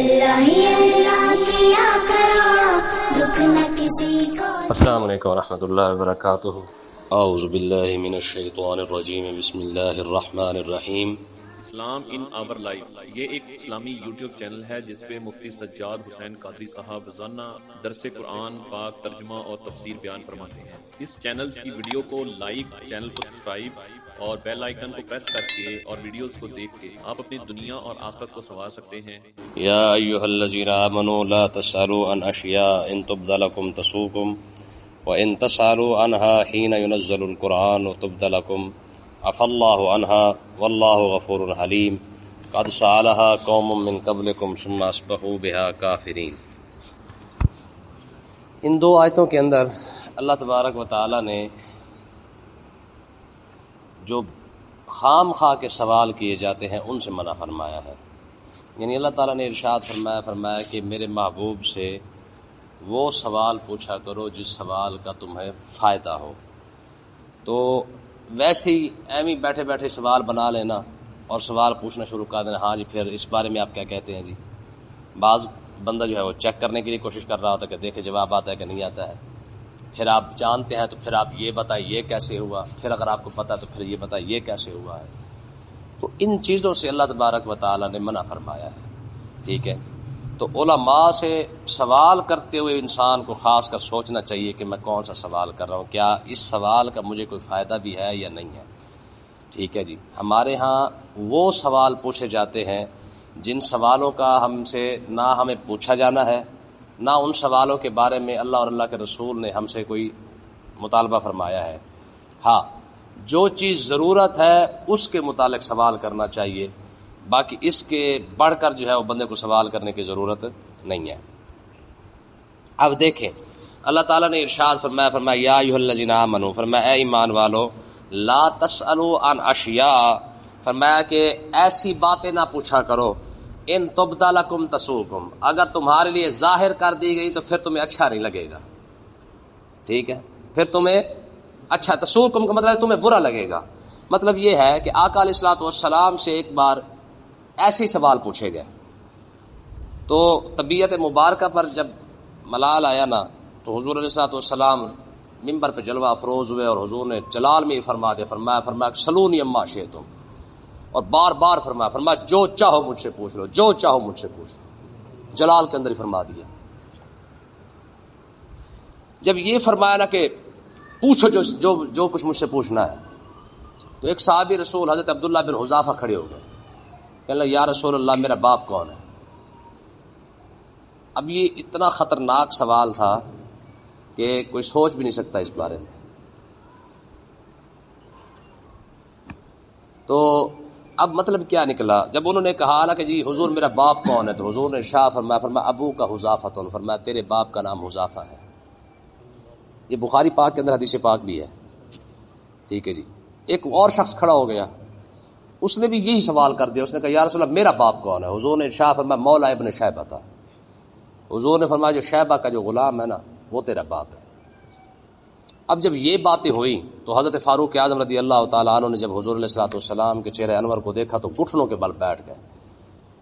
اللہ ہی اللہ کیا کرو، دکھ نہ کسی کو۔ السلام علیکم ورحمۃ اللہ وبرکاتہ۔ اعوذ باللہ من الشیطان الرجیم، بسم اللہ الرحمن الرحیم۔ اسلام ان آور لائف، یہ ایک اسلامی یوٹیوب چینل ہے جس پہ مفتی سجاد حسین قادری صاحب روزانہ درس قرآن پاک ترجمہ اور تفسیر بیان فرماتے ہیں۔ اس چینل کی ویڈیو کو لائک، چینل کو سبسکرائب اور بیل آئیکن کو پریس کر کے اور ویڈیوز کو دیکھ کے آپ اپنی دنیا اور آخرت کو سنوار سکتے ہیں۔ یا ایھا الذین آمنوا لا تسألوا عن اشیاء ان تبد لکم تسؤکم وان تسألوا عنها حین ینزل القرآن تبد لکم عفا اللہ عنها واللہ غفور حلیم قد سألها قوم من قبلکم ثم اصبحوا بها کافرین۔ ان دو آیتوں کے اندر اللہ تبارک و تعالی نے جو خام خواہ کے سوال کیے جاتے ہیں ان سے منع فرمایا ہے۔ یعنی اللہ تعالیٰ نے ارشاد فرمایا کہ میرے محبوب سے وہ سوال پوچھا کرو جس سوال کا تمہیں فائدہ ہو۔ تو ویسے ہی ایویں بیٹھے بیٹھے سوال بنا لینا اور سوال پوچھنا شروع کر دینا، ہاں جی پھر اس بارے میں آپ کیا کہتے ہیں جی۔ بعض بندہ جو ہے وہ چیک کرنے کے لیے کوشش کر رہا ہوتا ہے کہ دیکھے جواب آتا ہے کہ نہیں آتا ہے، پھر آپ جانتے ہیں تو پھر آپ یہ بتائیں یہ کیسے ہوا، پھر اگر آپ کو پتہ تو پھر یہ بتائیں یہ کیسے ہوا ہے۔ تو ان چیزوں سے اللہ تبارک و تعالیٰ نے منع فرمایا ہے، ٹھیک ہے۔ تو علماء سے سوال کرتے ہوئے انسان کو خاص کر سوچنا چاہیے کہ میں کون سا سوال کر رہا ہوں، کیا اس سوال کا مجھے کوئی فائدہ بھی ہے یا نہیں ہے، ٹھیک ہے جی۔ ہمارے ہاں وہ سوال پوچھے جاتے ہیں جن سوالوں کا ہم سے نہ ہمیں پوچھا جانا ہے، نہ ان سوالوں کے بارے میں اللہ اور اللہ کے رسول نے ہم سے کوئی مطالبہ فرمایا ہے۔ ہاں جو چیز ضرورت ہے اس کے متعلق سوال کرنا چاہیے، باقی اس کے بڑھ کر جو ہے وہ بندے کو سوال کرنے کی ضرورت نہیں ہے۔ اب دیکھیں اللہ تعالیٰ نے ارشاد فرمایا یا ایھا الذین آمنوا، فرمایا اے ایمان والو، لا تسألوا عن اشیاء، فرمایا کہ ایسی باتیں نہ پوچھا کرو ان تبد لکم تسؤکم، اگر تمہارے لیے ظاہر کر دی گئی تو پھر تمہیں اچھا نہیں لگے گا، ٹھیک ہے، پھر تمہیں اچھا، تسؤکم کا مطلب تمہیں برا لگے گا۔ مطلب یہ ہے کہ آقا علیہ الصلوۃ والسلام سے ایک بار ایسے ہی سوال پوچھے گئے، تو طبیعت مبارکہ پر جب ملال آیا نا تو حضور علیہ الصلوۃ والسلام ممبر پہ جلوہ افروز ہوئے اور حضور نے جلال میں فرمایا سلونی اما شئتم، اور بار بار فرمایا جو چاہو مجھ سے پوچھ لو، جو چاہو مجھ سے پوچھ لو، جلال کے اندر ہی فرما دیا۔ جب یہ فرمایا نا کہ پوچھو جو کچھ مجھ سے پوچھنا ہے، تو ایک صحابی رسول حضرت عبداللہ بن حذافہ کھڑے ہو گئے، کہنے لگے یا رسول اللہ میرا باپ کون ہے؟ اب یہ اتنا خطرناک سوال تھا کہ کوئی سوچ بھی نہیں سکتا اس بارے میں۔ تو اب مطلب کیا نکلا، جب انہوں نے کہا نا کہ جی حضور میرا باپ کون ہے، تو حضور نے ارشاد فرمایا ابو کا حذافۃ، فرمایا تیرے باپ کا نام حذافہ ہے۔ یہ بخاری پاک کے اندر حدیث پاک بھی ہے، ٹھیک ہے جی۔ ایک اور شخص کھڑا ہو گیا، اس نے بھی یہی سوال کر دیا، اس نے کہا یا رسول اللہ میرا باپ کون ہے؟ حضور نے ارشاد فرمایا مولا ابن شیبہ تھا۔ حضور نے فرمایا جو شیبہ کا جو غلام ہے نا وہ تیرا باپ ہے۔ اب جب یہ باتیں ہوئی تو حضرت فاروق اعظم رضی اللہ تعالیٰ عنہ نے جب حضور علیہ الصلوۃ والسلام کے چہرے انور کو دیکھا تو گھٹنوں کے بل بیٹھ گئے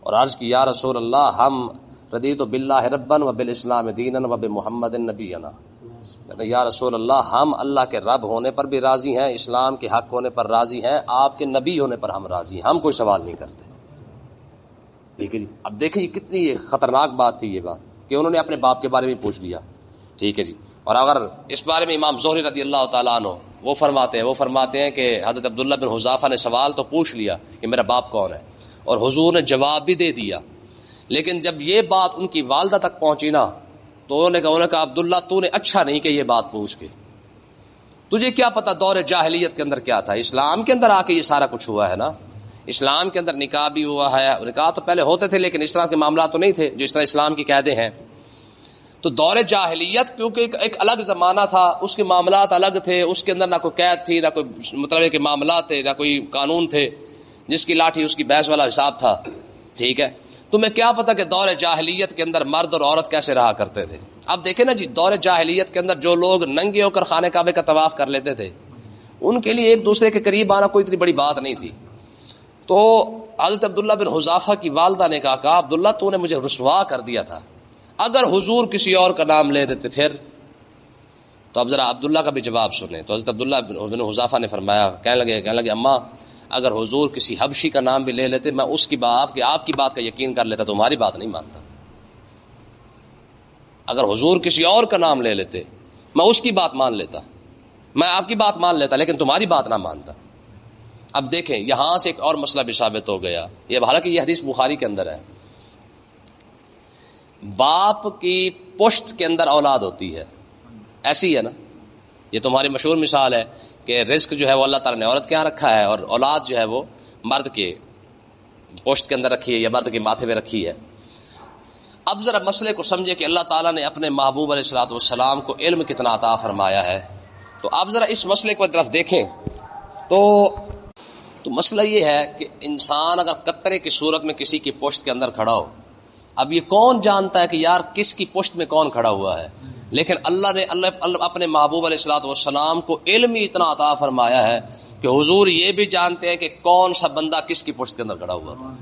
اور عرض کی یا رسول اللہ ہم رضیت باللہ ربا وبالاسلام دینا وبمحمد نبینا، یا رسول اللہ ہم اللہ کے رب ہونے پر بھی راضی ہیں، اسلام کے حق ہونے پر راضی ہیں، آپ کے نبی ہونے پر ہم راضی ہیں، ہم کوئی سوال نہیں کرتے، ٹھیک ہے جی۔ اب دیکھیں یہ کتنی خطرناک بات تھی یہ بات کہ انہوں نے اپنے باپ کے بارے میں پوچھ لیا، ٹھیک ہے جی۔ اور اگر اس بارے میں امام زہری رضی اللہ تعالیٰ عنہ وہ فرماتے ہیں کہ حضرت عبداللہ بن حذافہ نے سوال تو پوچھ لیا کہ میرا باپ کون ہے، اور حضور نے جواب بھی دے دیا، لیکن جب یہ بات ان کی والدہ تک پہنچی نا تو انہوں نے کہا عبداللہ تو نے اچھا نہیں کہ یہ بات پوچھ کے، تجھے کیا پتا دور جاہلیت کے اندر کیا تھا، اسلام کے اندر آ کے یہ سارا کچھ ہوا ہے نا، اسلام کے اندر نکاح بھی ہوا ہے، نکاح تو پہلے ہوتے تھے لیکن اس طرح کے معاملات تو نہیں تھے جو اس طرح اسلام کی قاعدے ہیں۔ تو دور جاہلیت کیونکہ ایک الگ زمانہ تھا، اس کے معاملات الگ تھے، اس کے اندر نہ کوئی قید تھی، نہ کوئی مطلب کہ معاملات تھے، نہ کوئی قانون تھے، جس کی لاٹھی اس کی بھینس والا حساب تھا، ٹھیک ہے۔ تمہیں کیا پتا کہ دور جاہلیت کے اندر مرد اور عورت کیسے رہا کرتے تھے۔ اب دیکھیں نا جی، دور جاہلیت کے اندر جو لوگ ننگے ہو کر خانہ کعبے کا طواف کر لیتے تھے ان کے لیے ایک دوسرے کے قریب آنا کوئی اتنی بڑی بات نہیں تھی۔ تو حضرت عبداللہ بن حذافہ کی والدہ نے کہا عبداللہ تو نے مجھے رسوا کر دیا تھا، اگر حضور کسی اور کا نام لے دیتے پھر؟ تو اب ذرا عبداللہ کا بھی جواب سنیں. تو حضرت عبداللہ بن حذافہ نے فرمایا، کہنے لگے اماں اگر حضور کسی حبشی کا نام بھی لے لیتے میں اس کی آپ کی بات کا یقین کر لیتا، تمہاری بات نہیں مانتا. اگر حضور کسی اور کا نام لے لیتے میں اس کی بات مان لیتا، میں آپ کی بات مان لیتا، لیکن تمہاری بات نہ مانتا. اب دیکھیں یہاں سے ایک اور مسئلہ بھی ثابت ہو گیا. یہ حالانکہ یہ حدیث بخاری کے اندر ہے. باپ کی پشت کے اندر اولاد ہوتی ہے، ایسی ہے نا. یہ تمہاری مشہور مثال ہے کہ رزق جو ہے وہ اللہ تعالیٰ نے عورت کے یہاں رکھا ہے اور اولاد جو ہے وہ مرد کے پشت کے اندر رکھی ہے یا مرد کے ماتھے پہ رکھی ہے. اب ذرا مسئلے کو سمجھے کہ اللہ تعالیٰ نے اپنے محبوب علیہ الصلوۃ والسلام کو علم کتنا عطا فرمایا ہے. تو اب ذرا اس مسئلے کی طرف دیکھیں تو مسئلہ یہ ہے کہ انسان اگر قطرے کی صورت میں کسی کی پشت کے اندر کھڑا ہو، اب یہ کون جانتا ہے کہ یار کس کی پشت میں کون کھڑا ہوا ہے؟ لیکن اللہ نے اپنے محبوب علیہ الصلوۃ والسلام کو علم ہی اتنا عطا فرمایا ہے کہ حضور یہ بھی جانتے ہیں کہ کون سا بندہ کس کی پشت کے اندر کھڑا ہوا تھا.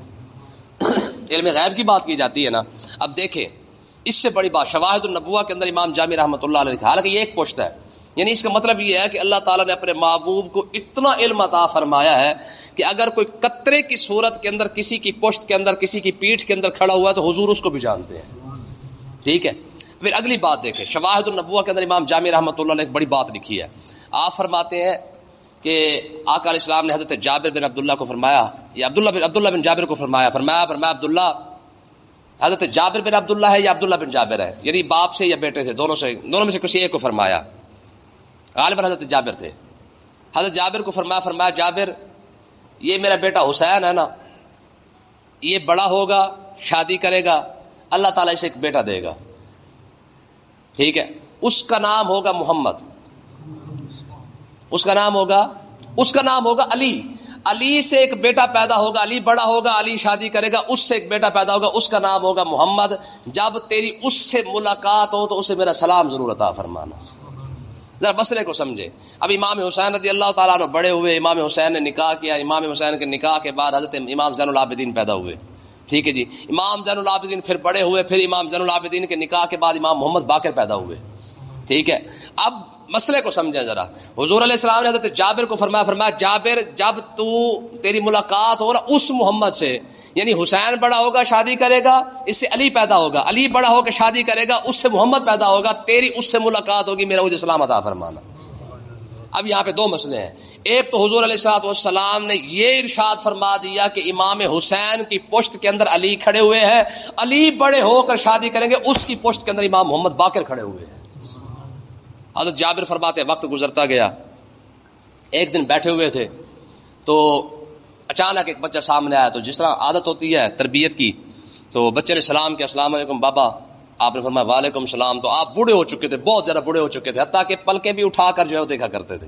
علم غیب کی بات کی جاتی ہے نا. اب دیکھیں اس سے بڑی بات شواہد النبوہ کے اندر امام جامی رحمۃ اللہ علیہ لکھا، حالانکہ یہ ایک پشت ہے، یعنی اس کا مطلب یہ ہے کہ اللہ تعالیٰ نے اپنے محبوب کو اتنا علم عطا فرمایا ہے کہ اگر کوئی قطرے کی صورت کے اندر کسی کی پشت کے اندر کسی کی پیٹھ کے اندر کھڑا ہوا ہے تو حضور اس کو بھی جانتے ہیں. ٹھیک ہے. پھر اگلی بات دیکھیں شواہد النبوہ کے اندر امام جامی رحمۃ اللہ نے ایک بڑی بات لکھی ہے. آپ فرماتے ہیں کہ آقا علیہ السلام نے حضرت جابر بن عبداللہ کو فرمایا، یا عبداللہ بن جابر کو فرمایا عبداللہ حضرت جابر بن عبداللہ ہے یا عبداللہ بن جابر ہے، یعنی باپ سے یا بیٹے سے، دونوں میں سے کسی ایک کو فرمایا. غالباً حضرت جابر تھے. حضرت جابر کو فرمایا جابر یہ میرا بیٹا حسین ہے نا، یہ بڑا ہوگا شادی کرے گا، اللہ تعالیٰ اسے ایک بیٹا دے گا. ٹھیک ہے. اس کا نام ہوگا محمد، اس کا نام ہوگا علی. علی سے ایک بیٹا پیدا ہوگا، علی بڑا ہوگا، علی شادی کرے گا، اس سے ایک بیٹا پیدا ہوگا، اس کا نام ہوگا محمد. جب تیری اس سے ملاقات ہو تو اسے میرا سلام ضرور عطا فرمانا. ذرا مسئلے کو سمجھے. اب امام حسین رضی اللہ تعالیٰ عنہ بڑے ہوئے، امام حسین نے نکاح کیا، امام حسین کے نکاح کے بعد حضرت امام زین العابدین پیدا ہوئے. ٹھیک ہے جی. امام زین العابدین پھر بڑے ہوئے، پھر امام زین العابدین کے نکاح کے بعد امام محمد باقر پیدا ہوئے. ٹھیک ہے. اب مسئلے کو سمجھیں ذرا. حضور علیہ السلام نے حضرت جابر کو فرمایا جابر جب تیری ملاقات ہو نا اس محمد سے، یعنی حسین بڑا ہوگا شادی کرے گا، اس سے علی پیدا ہوگا، علی بڑا ہو کے شادی کرے گا، اس سے محمد پیدا ہوگا، تیری اس سے ملاقات ہوگی، میرا مجھے سلام عطا فرمانا. اب یہاں پہ دو مسئلے ہیں. ایک تو حضور علیہ الصلوۃ والسلام نے یہ ارشاد فرما دیا کہ امام حسین کی پشت کے اندر علی کھڑے ہوئے ہیں، علی بڑے ہو کر شادی کریں گے، اس کی پشت کے اندر امام محمد باقر کھڑے ہوئے ہیں. حضرت جابر فرماتے وقت گزرتا گیا، ایک دن بیٹھے ہوئے تھے تو اچانک ایک بچہ سامنے آیا. تو جس طرح عادت ہوتی ہے تربیت کی، تو بچے نے سلام کیا، السلام علیکم بابا. آپ نے فرمایا وعلیکم السلام. تو آپ بوڑھے ہو چکے تھے، بہت زیادہ بوڑھے ہو چکے تھے، حتیٰ کہ پلکیں بھی اٹھا کر جو ہے وہ دیکھا کرتے تھے.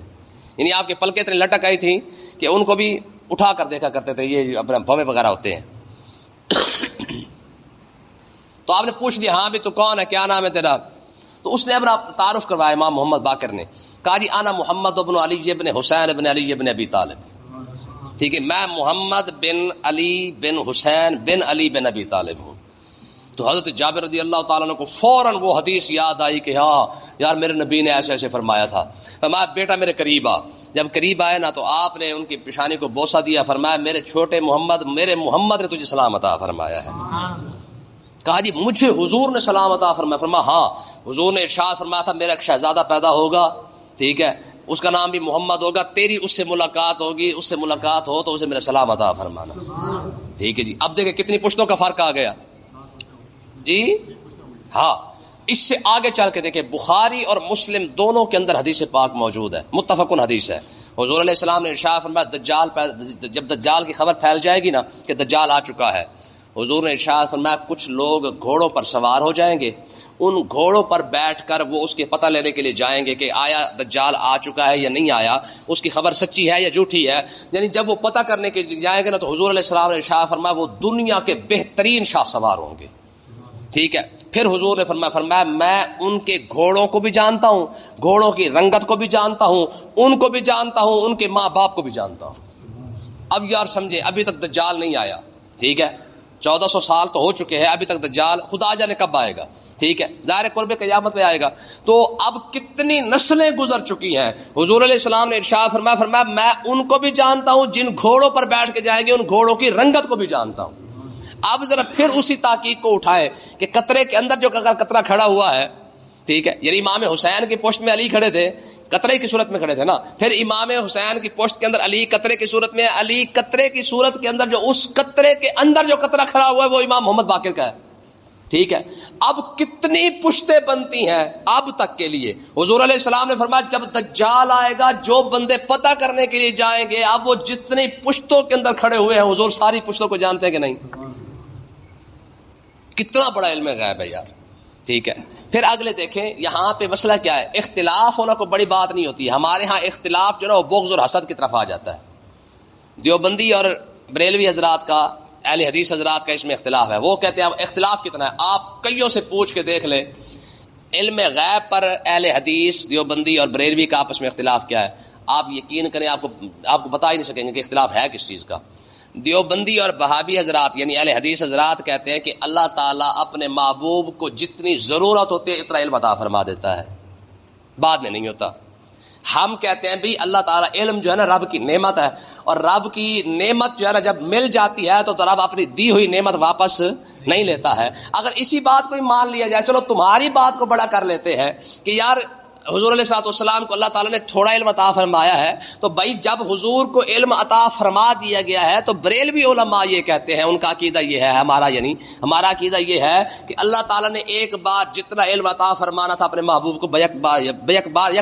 یعنی آپ کے پلکیں اتنے لٹک آئی تھیں کہ ان کو بھی اٹھا کر دیکھا کرتے تھے. یہ اپنے بھویں وغیرہ ہوتے ہیں. تو آپ نے پوچھ لیا ہاں بھی تو کون ہے، کیا نام ہے تیرا؟ تو اس نے اپنا تعارف کروایا امام محمد باقر نے. کہا جی انا محمد ابن علی بن حسین بن علی بن ابی طالب. ٹھیک ہے. میں محمد بن علی بن حسین بن علی بن ابی طالب ہوں. تو حضرت جابر رضی اللہ تعالیٰ عنہ کو فوراً وہ حدیث یاد آئی کہ ہاں یار میرے نبی نے ایسے ایسے فرمایا تھا. فرمایا بیٹا میرے قریب آ. جب قریب آئے نا تو آپ نے ان کی پیشانی کو بوسہ دیا. فرمایا میرے چھوٹے محمد، میرے محمد نے تجھے سلام عطا فرمایا ہے. کہا جی مجھے حضور نے سلام عطا فرمایا. فرمایا ہاں حضور نے ارشاد فرمایا تھا میرا ایک شہزادہ پیدا ہوگا، ٹھیک ہے، اس کا نام بھی محمد ہوگا، تیری اس سے ملاقات ہوگی، اس سے ملاقات ہو تو اسے میرا سلام عطا فرمانا. ٹھیک ہے جی. اب دیکھیں کتنی پشتوں کا فرق آ گیا جی. ہاں اس سے آگے چل کے دیکھیں بخاری اور مسلم دونوں کے اندر حدیث پاک موجود ہے، متفقن حدیث ہے. حضور علیہ السلام نے ارشاد فرمایا جب دجال کی خبر پھیل جائے گی نا کہ دجال آ چکا ہے، حضور نے ارشاد فرمایا کچھ لوگ گھوڑوں پر سوار ہو جائیں گے، ان گھوڑوں پر بیٹھ کر وہ اس کے پتہ لینے کے لیے جائیں گے کہ آیا دجال آ چکا ہے یا نہیں آیا، اس کی خبر سچی ہے یا جھوٹی ہے. یعنی جب وہ پتہ کرنے کے لیے جائیں گے نا تو حضور علیہ السلام نے ارشاد فرمایا وہ دنیا کے بہترین شاہ سوار ہوں گے. ٹھیک ہے. پھر حضور نے فرمایا میں ان کے گھوڑوں کو بھی جانتا ہوں، گھوڑوں کی رنگت کو بھی جانتا ہوں، ان کو بھی جانتا ہوں، ان کے ماں باپ کو بھی جانتا ہوں. اب یار سمجھے ابھی تک دجال نہیں آیا، ٹھیک ہے، 1400 سال تو ہو چکے ہیں، ابھی تک دجال خدا جانے کب آئے گا، ٹھیک ہے، ظاہر قرب قیامت میں آئے گا. تو اب کتنی نسلیں گزر چکی ہیں. حضور علیہ السلام نے ارشاد فرمایا میں ان کو بھی جانتا ہوں جن گھوڑوں پر بیٹھ کے جائیں گے، ان گھوڑوں کی رنگت کو بھی جانتا ہوں. اب ذرا پھر اسی تحقیق کو اٹھائے کہ قطرے کے اندر جو قطرہ کھڑا ہوا ہے، ٹھیک ہے، یعنی امام حسین کی پشت میں علی کھڑے تھے، قطرے کی صورت میں کھڑے تھے نا، پھر امام حسین کی پشت کے اندر علی قطرے کی صورت میں، علی قطرے کی صورت کے اندر جو اس قطرے کے اندر جو قطرہ کھڑا ہوا ہے وہ امام محمد باقر کا ہے، ٹھیک ہے. اب کتنی پشتیں بنتی ہیں اب تک کے لیے. حضور علیہ السلام نے فرمایا جب دجال آئے گا جو بندے پتہ کرنے کے لیے جائیں گے، اب وہ جتنی پشتوں کے اندر کھڑے ہوئے ہیں حضور ساری پشتوں کو جانتے ہیں کہ نہیں. کتنا بڑا علم غیب ہے یار، ٹھیک ہے. پھر اگلے دیکھیں یہاں پہ مسئلہ کیا ہے. اختلاف ہونا کوئی بڑی بات نہیں ہوتی ہے. ہمارے ہاں اختلاف جو ہے وہ بغض اور حسد کی طرف آ جاتا ہے. دیوبندی اور بریلوی حضرات کا، اہل حدیث حضرات کا اس میں اختلاف ہے. وہ کہتے ہیں اختلاف کتنا ہے، آپ کئیوں سے پوچھ کے دیکھ لیں علم غیب پر اہل حدیث دیوبندی اور بریلوی کا آپس میں اختلاف کیا ہے. آپ یقین کریں آپ کو بتا ہی نہیں سکیں گے کہ اختلاف ہے کس چیز کا. دیوبندی اور وہابی حضرات یعنی اہل حدیث حضرات کہتے ہیں کہ اللہ تعالیٰ اپنے محبوب کو جتنی ضرورت ہوتی ہے اتنا علم عطا فرما دیتا ہے، بعد میں نہیں ہوتا. ہم کہتے ہیں بھی اللہ تعالیٰ علم جو ہے نا رب کی نعمت ہے، اور رب کی نعمت جو ہے نا جب مل جاتی ہے تو رب اپنی دی ہوئی نعمت واپس نہیں لیتا ہے. اگر اسی بات کو ہی مان لیا جائے، چلو تمہاری بات کو بڑا کر لیتے ہیں کہ یار حضور علیہ السلام کو اللہ تعالیٰ نے تھوڑا علم عطا فرمایا ہے، تو بھائی جب حضور کو علم عطا فرما دیا گیا ہے تو بریلوی علماء یہ کہتے ہیں، ان کا عقیدہ یہ ہے، ہمارا عقیدہ یہ ہے کہ اللہ تعالیٰ نے ایک بار جتنا علم عطا فرمانا تھا اپنے محبوب کو یک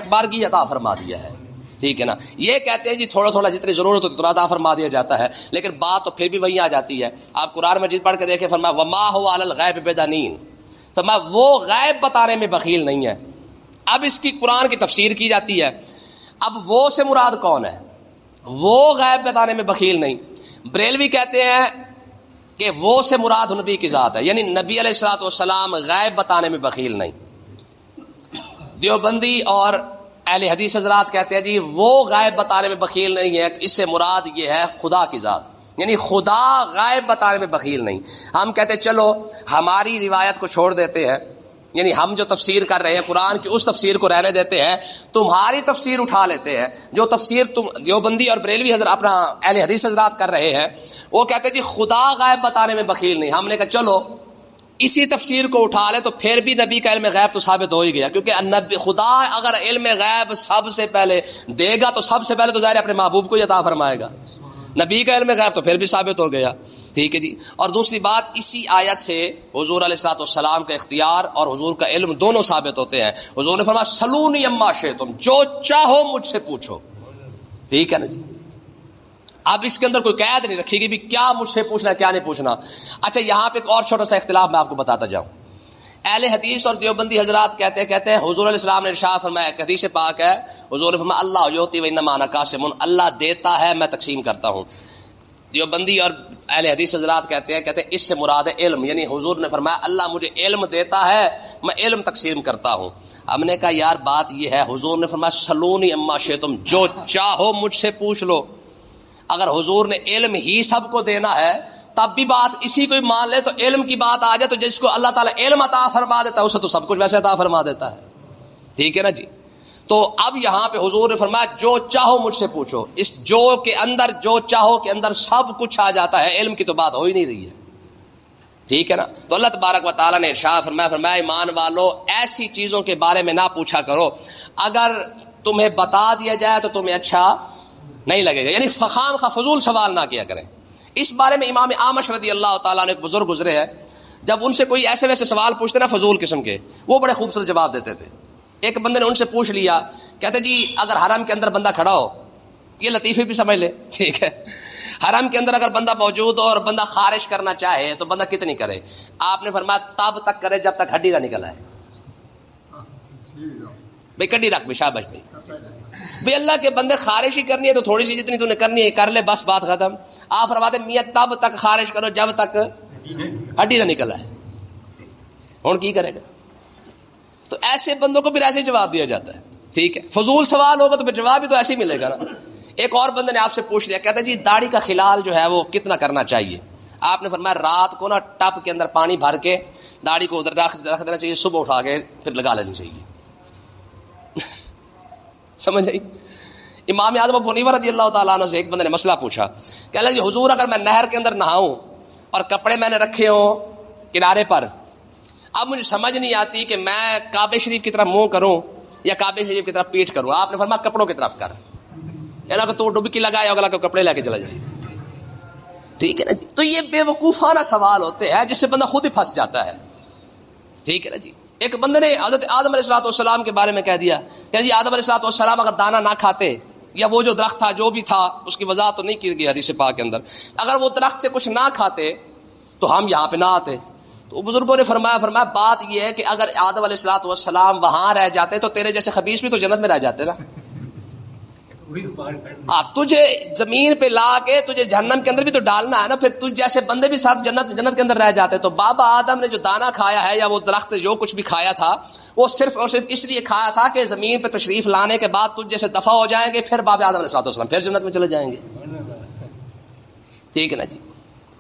بار کی عطا فرما دیا ہے، ٹھیک ہے نا. یہ کہتے ہیں جی تھوڑا تھوڑا جتنی ضرورت ہوتی اتنا عطا فرما دیا جاتا ہے، لیکن بات تو پھر بھی وہی آ جاتی ہے. آپ قرآن مجید پڑھ کے دیکھیں، فرمایا وما هو علی الغیب بدنین، فرمایا وہ غیب بتانے میں بخیل نہیں ہے. اب اس کی قرآن کی تفسیر کی جاتی ہے. اب وہ سے مراد کون ہے؟ وہ غیب بتانے میں بخیل نہیں. بریلوی کہتے ہیں کہ وہ سے مراد نبی کی ذات ہے، یعنی نبی علیہ الصلوۃ والسلام غیب بتانے میں بخیل نہیں. دیوبندی اور اہل حدیث حضرات کہتے ہیں جی وہ غیب بتانے میں بخیل نہیں ہے، اس سے مراد یہ ہے خدا کی ذات، یعنی خدا غیب بتانے میں بخیل نہیں. ہم کہتے ہیں چلو ہماری روایت کو چھوڑ دیتے ہیں، یعنی ہم جو تفسیر کر رہے ہیں قرآن کی اس تفسیر کو رہنے دیتے ہیں، تمہاری تفسیر اٹھا لیتے ہیں. جو تفسیر تم دیوبندی اور بریلوی حضرات اپنا اہل حدیث حضرات کر رہے ہیں وہ کہتے ہیں جی خدا غیب بتانے میں بخیل نہیں. ہم نے کہا چلو اسی تفسیر کو اٹھا لے تو پھر بھی نبی کا علم غیب تو ثابت ہو ہی گیا، کیونکہ خدا اگر علم غیب سب سے پہلے دے گا تو سب سے پہلے تو ظاہر اپنے محبوب کو ہی عطا فرمائے گا. نبی کا علم غیب تو پھر بھی ثابت ہو گیا، ٹھیک ہے جی. اور دوسری بات اسی آیت سے حضور علیہ الصلوۃ والسلام کا اختیار اور حضور کا علم دونوں ثابت ہوتے ہیں. حضور نے فرمایا سلونی اما شئتم، جو چاہو مجھ سے پوچھو، ٹھیک ہے نا جی. اب اس کے اندر کوئی قید نہیں رکھی گی بھی کیا مجھ سے پوچھنا کیا نہیں پوچھنا. اچھا یہاں پہ ایک اور چھوٹا سا اختلاف میں آپ کو بتاتا جاؤں. اہل حدیث اور دیوبندی حضرات کہتے ہیں حضور علیہ السلام نے ارشاد فرمایا، ایک حدیث پاک ہے، حضور نے فرمایا اللہ یعطی و انما انا قاسم، اللہ دیتا ہے میں تقسیم کرتا ہوں. دیوبندی اور اہل حدیث حضرات کہتے ہیں اس سے مراد ہے علم، یعنی حضور نے فرمایا اللہ مجھے علم دیتا ہے میں علم تقسیم کرتا ہوں. ہم نے کہا یار بات یہ ہے، حضور نے فرمایا سلونی اما شئتم، جو چاہو مجھ سے پوچھ لو. اگر حضور نے علم ہی سب کو دینا ہے تب بھی بات اسی کو مان لے تو علم کی بات آ جائے تو جس کو اللہ تعالیٰ علم عطا فرما دیتا ہے اسے تو سب کچھ ویسے عطا فرما دیتا ہے، ٹھیک ہے نا جی. تو اب یہاں پہ حضور نے فرمایا جو چاہو مجھ سے پوچھو، اس جو کے اندر جو چاہو کے اندر سب کچھ آ جاتا ہے، علم کی تو بات ہو ہی نہیں رہی ہے، ٹھیک ہے نا. تو اللہ تبارک و تعالیٰ نے ارشاد فرمایا ایمان والو ایسی چیزوں کے بارے میں نہ پوچھا کرو اگر تمہیں بتا دیا جائے تو تمہیں اچھا نہیں لگے گا، یعنی خام خواہ فضول سوال نہ کیا کریں. اس بارے میں امام اعمش رضی اللہ تعالیٰ نے ایک بزرگ گزرے ہیں، جب ان سے کوئی ایسے ویسے سوال پوچھتے نا فضول قسم کے، وہ بڑے خوبصورت جواب دیتے تھے. ایک بندے نے ان سے پوچھ لیا، کہتے جی اگر حرم کے اندر بندہ کھڑا ہو، یہ لطیفے بھی سمجھ لے، ٹھیک ہے، حرم کے اندر اگر بندہ موجود ہو اور بندہ خارش کرنا چاہے تو بندہ کتنی کرے؟ آپ نے فرمایا تب تک کرے جب تک ہڈی نہ نکل آئے. بھائی کڈی رکھ بھی شاباش بھائی اللہ کے بندے خارش ہی کرنی ہے تو تھوڑی سی جتنی تو نے کرنی ہے کر لے، بس بات ختم. آپ فرماتے میاں تب تک خارش کرو جب تک ہڈی نہ نکل آئے. ہوں کی کرے گا؟ تو ایسے بندوں کو پھر ایسے جواب دیا جاتا ہے، ٹھیک ہے. فضول سوال ہوگا تو پھر جواب بھی تو ایسے ہی ملے گا نا. ایک اور بندے نے آپ سے پوچھ لیا, کہتا ہے جی داڑھی کا خلال جو ہے وہ کتنا کرنا چاہیے؟ آپ نے فرمایا رات کو نا ٹب کے اندر پانی بھر کے داڑھی کو ادھر رکھ دینا چاہیے, صبح اٹھا کے پھر لگا لینی چاہیے. سمجھ آئی؟ امام اعظم ابو حنیفہ رضی اللہ تعالیٰ عنہ سے ایک بندے نے مسئلہ پوچھا, کہہ لگا جی حضور اگر میں نہر کے اندر نہاؤں اور کپڑے میں نے رکھے ہوں کنارے پر, اب مجھے سمجھ نہیں آتی کہ میں کعبہ شریف کی طرف منہ کروں یا کعبہ شریف کی طرف پیٹ کروں. آپ نے فرمایا کپڑوں کی طرف کر, کہ تو ڈبکی لگایا اگلا کو کپڑے لے کے چلا جائے. ٹھیک ہے نا جی. تو یہ بے وقوفانہ سوال ہوتے ہیں جس سے بندہ خود ہی پھنس جاتا ہے. ٹھیک ہے نا جی. ایک بندے نے حضرت آدم علیہ السلام کے بارے میں کہہ دیا کہ جی آدم علیہ السلام اگر دانا نہ کھاتے, یا وہ جو درخت تھا جو بھی تھا اس کی وضاحت تو نہیں کی گئی حدیث پاک کے اندر, اگر وہ درخت سے کچھ نہ کھاتے تو ہم یہاں پہ نہ آتے. تو بزرگوں نے فرمایا بات یہ ہے کہ اگر آدم علیہ السلام وہاں رہ جاتے تو تیرے جیسے خبیث بھی تو جنت میں رہ جاتے نا. تجھے زمین پہ لا کے تجھے جہنم کے اندر بھی تو ڈالنا ہے نا, پھر تجھ جیسے بندے بھی ساتھ جنت کے اندر رہ جاتے. تو بابا آدم نے جو دانا کھایا ہے یا وہ درخت جو کچھ بھی کھایا تھا وہ صرف اور صرف اس لیے کھایا تھا کہ زمین پہ تشریف لانے کے بعد تجھ جیسے دفع ہو جائیں گے, پھر بابا آدم علیہ السلام پھر جنت میں چلے جائیں گے. ٹھیک ہے نا جی.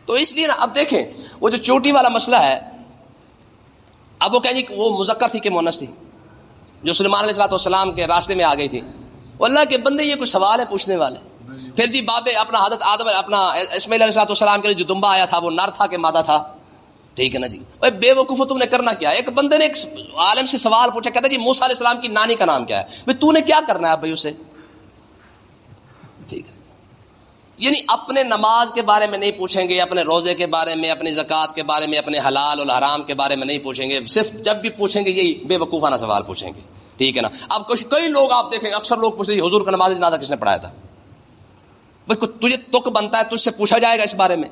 تو اس لیے نا اب دیکھیں وہ جو چوٹی والا مسئلہ ہے, اب وہ کہیں جی وہ مذکر تھی کہ مؤنث تھی جو سلیمان علیہ السلام کے راستے میں آ گئی تھی. اللہ کے بندے یہ کوئی سوال ہے پوچھنے والے. پھر جی بابے اپنا حضرت آدم اپنا اسماعیل علیہ السلام کے لیے جو دمبا آیا تھا وہ نر تھا کہ مادہ تھا؟ ٹھیک ہے نا جی. بے وقوف تم نے کرنا کیا؟ ایک بندے نے ایک عالم سے سوال پوچھا, کہتا جی موسیٰ علیہ السلام کی نانی کا نام کیا ہے؟ بھائی تو نے کیا کرنا ہے بھائی اسے؟ ٹھیک ہے. یعنی اپنے نماز کے بارے میں نہیں پوچھیں گے, اپنے روزے کے بارے میں, اپنی زکوٰۃ کے بارے میں, اپنے حلال اور حرام کے بارے میں نہیں پوچھیں گے. صرف جب بھی پوچھیں گے یہی بے وقوفانہ سوال پوچھیں گے. ٹھیک ہے نا. اب کئی لوگ آپ دیکھیں اکثر لوگ پوچھتے ہیں حضور کا نماز جنازہ کس نے پڑھایا تھا؟ بھائی تجھے تک بنتا ہے تجھ سے پوچھا جائے گا اس بارے میں.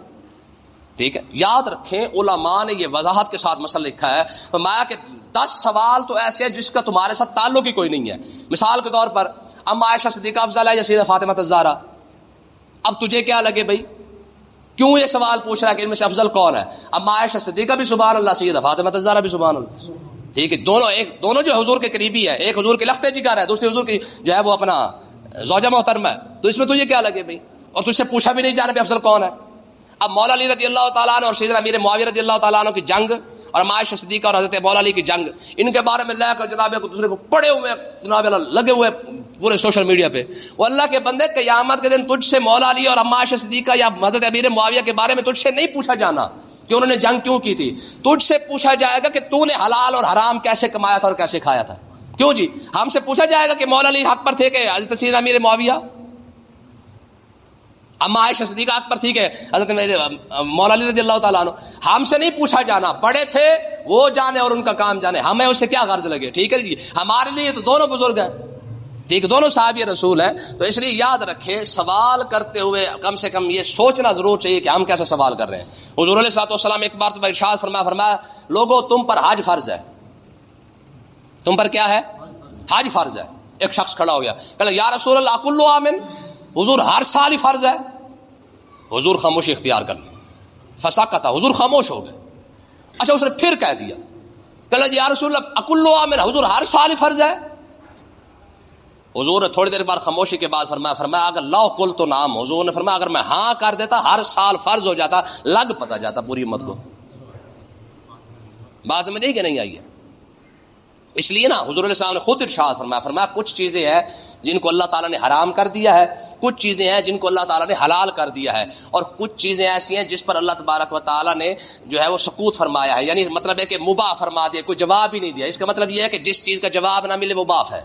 ٹھیک ہے. یاد رکھیں علماء نے یہ وضاحت کے ساتھ مسئلہ لکھا ہے, فرمایا کہ 10 سوال تو ایسے ہیں جس کا تمہارے ساتھ تعلق ہی کوئی نہیں ہے. مثال کے طور پر اما عائشہ صدیقہ افضل ہے یا سیدہ فاطمہ الزہرا؟ اب تجھے کیا لگے بھائی کیوں یہ سوال پوچھ رہا ہے کہ ان میں سے افضل کون ہے؟ اما عائشہ صدیقہ بھی سبحان اللہ, سیدہ فاطمہ الزہرا بھی سبحان اللہ. ٹھیک ہے. دونوں جو حضور کے قریبی ہے, ایک حضور کے لخت جگر ہے, دوسری حضور کی جو ہے وہ اپنا زوجہ محترمہ ہے. تو اس میں تجھے کیا لگے بھائی؟ اور تجھ سے پوچھا بھی نہیں جانا بھی افضل کون ہے. اب مولا علی رضی اللہ تعالیٰ عنہ اور سیدنا امیر معاویہ رضی اللہ تعالیٰ عنہ کی جنگ اور عائشہ صدیقہ اور حضرت مولا علی کی جنگ, ان کے بارے میں لے کر جناب کو دوسرے کو پڑے ہوئے جناب لگے ہوئے پورے سوشل میڈیا پہ. وہ اللہ کے بندے قیامت کے دن تجھ سے مولا علی اور عائشہ صدیقہ یا حضرت امیر معاویہ کے بارے میں تجھ سے نہیں پوچھا جانا کہ انہوں نے جنگ کیوں کی تھی. تجھ سے پوچھا جائے گا کہ تو نے حلال اور حرام کیسے کمایا تھا اور کیسے کھایا تھا. کیوں جی؟ ہم سے پوچھا جائے گا کہ مولا علی حق پر تھے کہ حضرت سیدنا امیر معاویہ, اما عائشہ صدیقہ حق پر تھی کہ حضرت مولا علی رضی اللہ تعالیٰ عنہ. ہم سے نہیں پوچھا جانا, بڑے تھے وہ جانے اور ان کا کام جانے, ہمیں اس سے کیا غرض لگے. ٹھیک ہے جی. ہمارے لیے تو دونوں بزرگ ہیں, ٹھیک, دونوں صحابی رسول ہیں. تو اس لیے یاد رکھے سوال کرتے ہوئے کم سے کم یہ سوچنا ضرور چاہیے کہ ہم کیسا سوال کر رہے ہیں. حضور علیہ السلام ایک بار تو ارشاد فرمایا لوگوں تم پر حج فرض ہے. تم پر کیا ہے؟ حج فرض ہے. ایک شخص کھڑا ہو گیا, کہ یا رسول اللہ کل عامن, حضور ہر سال ہی فرض ہے. حضور خاموشی اختیار کر لی, فساکتا, حضور خاموش ہو گئے. اچھا اس نے پھر کہہ دیا, کہ یا رسول اللہ اکل عامن, حضور ہر سال ہی فرض ہے. حضور نے تھوڑی دیر بعد خاموشی کے بعد فرمایا اگر لو کل تو نام, حضور نے فرمایا اگر میں ہاں کر دیتا ہر سال فرض ہو جاتا, لگ پتا جاتا پوری امت کو. بات میں نہیں کہ نہیں آئی ہے. اس لیے نا حضور علیہ السلام نے خود ارشاد فرمایا کچھ چیزیں ہیں جن کو اللہ تعالیٰ نے حرام کر دیا ہے, کچھ چیزیں ہیں جن کو اللہ تعالیٰ نے حلال کر دیا ہے, اور کچھ چیزیں ایسی ہیں جس پر اللہ تبارک و تعالیٰ نے جو ہے وہ سکوت فرمایا ہے. یعنی مطلب ہے کہ مباح فرما دیا, کوئی جواب ہی نہیں دیا. اس کا مطلب یہ ہے کہ جس چیز کا جواب نہ ملے وہ مباح ہے.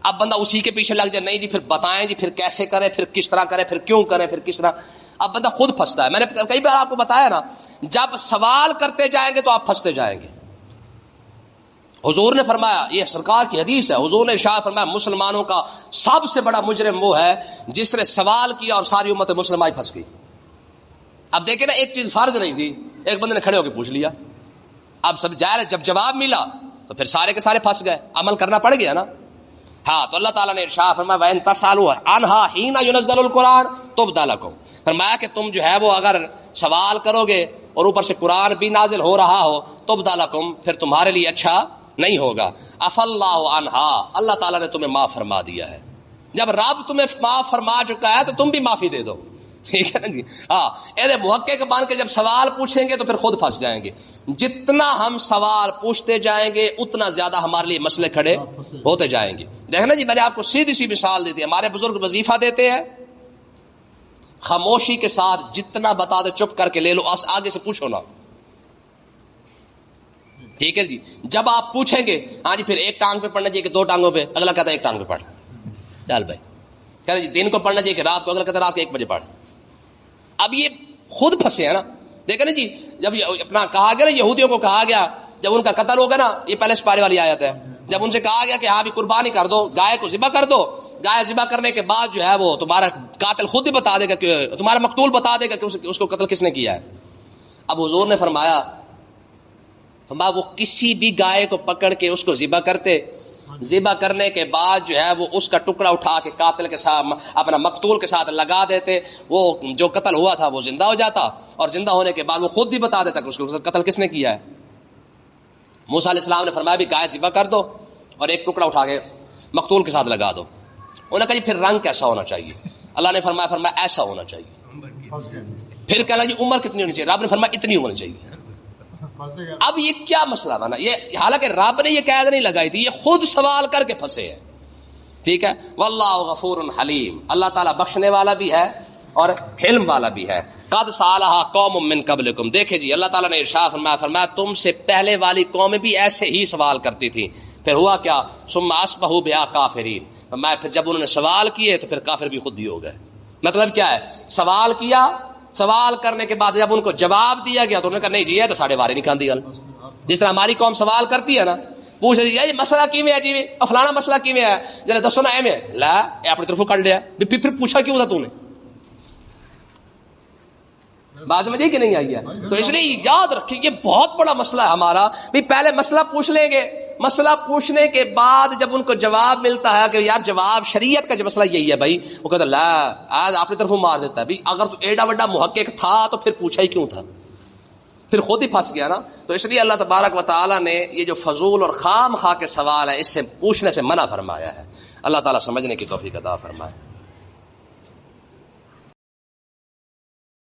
اب بندہ اسی کے پیچھے لگ جائے, نہیں جی پھر بتائیں جی پھر کیسے کریں, پھر کس طرح کریں, پھر کیوں کریں, پھر کس طرح. اب بندہ خود پھنستا ہے. میں نے کئی بار آپ کو بتایا نا, جب سوال کرتے جائیں گے تو آپ پھنستے جائیں گے. حضور نے فرمایا, یہ سرکار کی حدیث ہے, حضور نے ارشاد فرمایا مسلمانوں کا سب سے بڑا مجرم وہ ہے جس نے سوال کیا اور ساری امت مسلمہ ہی پھنس گئی. اب دیکھیں نا, ایک چیز فرض نہیں تھی, ایک بندے نے کھڑے ہو کے پوچھ لیا. اب سب ظاہر ہے جب جواب ملا تو پھر سارے کے سارے پھنس گئے, عمل کرنا پڑ گیا نا. ہاں, تو اللہ تعالیٰ نے ارشاد فرمایا وَإِن تَسْأَلُوا عَنْهَا حِينَ يُنَزَّلُ الْقُرْآنُ تُبْدَ لَكُمْ, فرمایا کہ تم جو ہے وہ اگر سوال کرو گے اور اوپر سے قرآن بھی نازل ہو رہا ہو, تُبْدَ لَكُمْ, پھر تمہارے لیے اچھا نہیں ہوگا. عَفَا اللَّهُ عَنْهَا, اللہ تعالیٰ نے تمہیں معاف فرما دیا ہے. جب رب تمہیں معاف فرما چکا ہے تو تم بھی معافی دے دو، ٹھیک ہے نا جی. ہاں اے محقق بن کے جب سوال پوچھیں گے تو پھر خود پھنس جائیں گے. جتنا ہم سوال پوچھتے جائیں گے اتنا زیادہ ہمارے لیے مسئلے کھڑے ہوتے جائیں گے. دیکھنا جی، میں نے آپ کو سیدھی سی مثال دی تھی. ہمارے بزرگ وظیفہ دیتے ہیں، خاموشی کے ساتھ جتنا بتا دے چپ کر کے لے لو، آگے سے پوچھو نا، ٹھیک ہے جی. جب آپ پوچھیں گے ہاں جی پھر ایک ٹانگ پہ پڑھنا چاہیے کہ دو ٹانگوں پہ، اگلا کہتا ہے ایک ٹانگ پہ پڑھ. چل بھائی کہتا جی دن کو پڑھنا چاہیے کہ رات کو، اگلا کہتا ہے رات کے 1 بجے پڑھ. اب یہ خود پھنسے ہیں نا. دیکھیں نا جی، جب اپنا کہا گیا نا یہودیوں کو کہا گیا جب ان کا قتل ہوگا نا، یہ پہلے سپارے والی آیت ہے، جب ان سے کہا گیا کہ ہاں بھی قربانی کر دو، گائے کو ذبح کر دو، گائے ذبح کرنے کے بعد جو ہے وہ تمہارا قاتل خود ہی بتا دے گا کہ تمہارا مقتول بتا دے گا کہ اس کو قتل کس نے کیا ہے. اب حضور نے فرمایا وہ کسی بھی گائے کو پکڑ کے اس کو ذبح کرتے، ذبح کرنے کے بعد جو ہے وہ اس کا ٹکڑا اٹھا کے قاتل کے ساتھ اپنا مقتول کے ساتھ لگا دیتے، وہ جو قتل ہوا تھا وہ زندہ ہو جاتا، اور زندہ ہونے کے بعد وہ خود ہی بتا دیتا کہ اس کو قتل کس نے کیا ہے. موسیٰ علیہ السلام نے فرمایا بھی گائے ذبح کر دو اور ایک ٹکڑا اٹھا کے مقتول کے ساتھ لگا دو. انہوں نے کہا جی پھر رنگ کیسا ہونا چاہیے؟ اللہ نے فرمایا ایسا ہونا چاہیے. پھر کہنا جی عمر کتنی ہونی چاہیے؟ رب نے فرمایا اتنی ہونی چاہیے. اب یہ کیا مسئلہ بنا؟ یہ حالانکہ رب نے یہ قید نہیں لگائی تھی، یہ خود سوال کر کے پھنسے ہیں. ٹھیک ہے، واللہ غفور حلیم، اللہ تعالیٰ بخشنے والا بھی ہے اور حلم والا بھی ہے. قد سالھا قوم من قبلکم، دیکھیں جی اللہ تعالیٰ نے ارشاد فرمایا تم سے پہلے والی قومیں بھی ایسے ہی سوال کرتی تھی، پھر ہوا کیا؟ ثم اصبحوا بها کافرین، پھر جب انہوں نے سوال کیے تو پھر کافر بھی خود ہی ہو گئے. مطلب کیا ہے؟ سوال کیا، سوال کرنے کے بعد جب ان کو جواب دیا گیا تو انہوں نے کہا نہیں جی یہ تو ساڑھے بارے نہیں کھاندی گل. جس طرح ہماری قوم سوال کرتی ہے نا، پوچھ رہی ہے مسئلہ کیویں ہے جی، فلانا مسئلہ کیویں ہے، ذرا دسو نا ایویں، لا اپنی طرفوں کر لیا، پھر پوچھا کیوں تھا تو نے؟ بات سمجھے کہ نہیں آئی ہے؟ تو اس لیے یاد رکھیں یہ بہت بڑا مسئلہ ہے ہمارا. بھی پہلے مسئلہ پوچھ لیں گے، مسئلہ پوچھنے کے بعد جب ان کو جواب ملتا ہے کہ یار جواب شریعت کا جو مسئلہ یہی ہے بھائی، وہ کہتا لا آج اپنی طرف مار دیتا ہے. بھی اگر تو ایڈا بڑا محقق تھا تو پھر پوچھا ہی کیوں تھا؟ پھر خود ہی پھنس گیا نا. تو اس لیے اللہ تبارک و تعالیٰ نے یہ جو فضول اور خام خواہ کے سوال ہے اس سے پوچھنے سے منع فرمایا ہے. اللہ تعالیٰ سمجھنے کی توفیق عطا فرمائے.